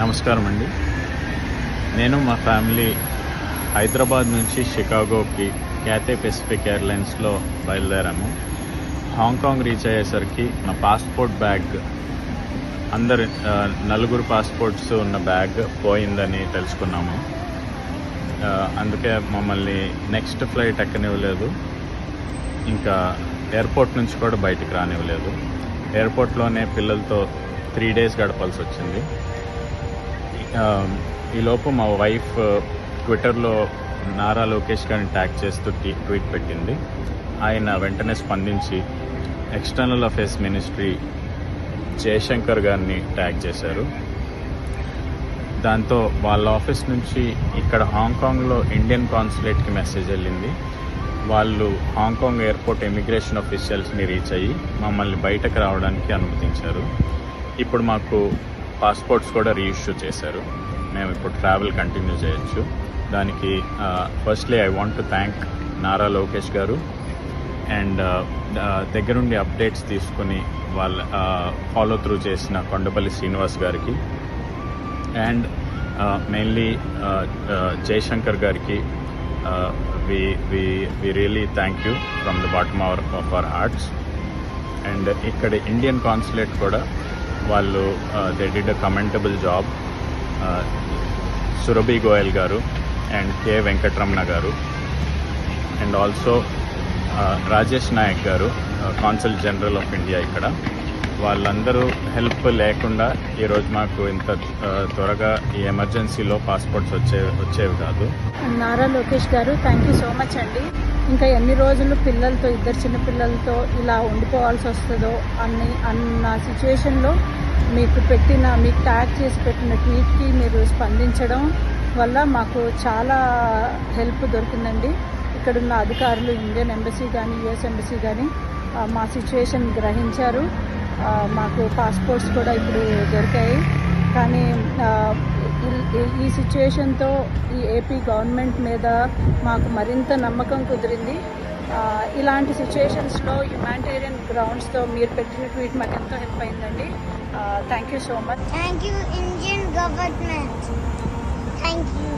నమస్కారం అండి. నేను మా ఫ్యామిలీ హైదరాబాద్ నుంచి షికాగోకి క్యాథే పెసిఫిక్ ఎయిర్లైన్స్లో బయలుదేరాము. హాంకాంగ్ రీచ్ అయ్యేసరికి నా పాస్పోర్ట్ బ్యాగ్ నలుగురు పాస్పోర్ట్స్ ఉన్న బ్యాగ్ పోయిందని తెలుసుకున్నాము. అందుకే మమ్మల్ని నెక్స్ట్ ఫ్లైట్ ఎక్కనివ్వలేదు, ఇంకా ఎయిర్పోర్ట్ నుంచి కూడా బయటికి రానివ్వలేదు. ఎయిర్పోర్ట్లోనే పిల్లలతో 3 days గడపాల్సి వచ్చింది. ఈలోపు మా వైఫ్ ట్విట్టర్లో నారా లోకేష్ గారిని ట్యాగ్ చేస్తూ ట్వీట్ పెట్టింది. ఆయన వెంటనే స్పందించి ఎక్స్టర్నల్ అఫేర్స్ మినిస్ట్రీ జయశంకర్ గారిని ట్యాగ్ చేశారు. దాంతో వాళ్ళ ఆఫీస్ నుంచి ఇక్కడ హాంకాంగ్లో ఇండియన్ కాన్సులేట్కి మెసేజ్ వెళ్ళింది. వాళ్ళు హాంకాంగ్ ఎయిర్పోర్ట్ ఇమిగ్రేషన్ ఆఫీషియల్స్ని రీచ్ అయ్యి మమ్మల్ని బయటకు రావడానికి అనుమతించారు. ఇప్పుడు మాకు పాస్పోర్ట్స్ కూడా రీఇష్యూ చేశారు. మేము ఇప్పుడు ట్రావెల్ కంటిన్యూ చేయొచ్చు. దానికి firstly I want to thank Nara Lokesh గారు అండ్ దగ్గరుండి అప్డేట్స్ తీసుకుని వాళ్ళ ఫాలో త్రూ చేసిన కొండపల్లి శ్రీనివాస్ గారికి అండ్ మెయిన్లీ జయశంకర్ గారికి we really thank you from the bottom of our hearts. And ఇక్కడ ఇండియన్ కాన్సులేట్ కూడా వాళ్ళు they did a commendable job. Surabhi Goyal గారు అండ్ కె వెంకటరమణ గారు అండ్ ఆల్సో రాజేష్ నాయక్ గారు కాన్సుల్ జనరల్ ఆఫ్ ఇండియా ఇక్కడ, వాళ్ళందరూ హెల్ప్ లేకుండా ఈరోజు మాకు ఇంత త్వరగా ఈ ఎమర్జెన్సీలో పాస్పోర్ట్స్ వచ్చేవి కాదు. నారా లోకేష్ గారు థ్యాంక్ యూ సో మచ్ అండి. ఇంకా ఎన్ని రోజులు పిల్లలతో, 2 చిన్న పిల్లలతో ఇలా ఉండిపోవాల్సి వస్తుందో అన్న సిచ్యువేషన్లో మీకు ట్యాగ్ చేసి పెట్టిన ట్వీట్కి మీరు స్పందించడం వల్ల మాకు చాలా హెల్ప్ దొరికిందండి. ఇక్కడున్న అధికారులు, ఇండియన్ ఎంబసీ కానీ యుఎస్ ఎంబసీ కానీ మా సిచ్యువేషన్ గ్రహించారు. మాకు పాస్పోర్ట్స్ కూడా ఇప్పుడు దొరికాయి. కానీ ఈ సిచ్యువేషన్తో ఈ ఏపీ గవర్నమెంట్ మీద మాకు మరింత నమ్మకం కుదిరింది. ఇలాంటి సిచ్యువేషన్స్లో హ్యుమానిటేరియన్ గ్రౌండ్స్తో మీరు పెట్టిన ట్వీట్ మాకు ఎంతో హెల్ప్ అయిందండి. Thank you so much. Thank you Indian government. Thank you.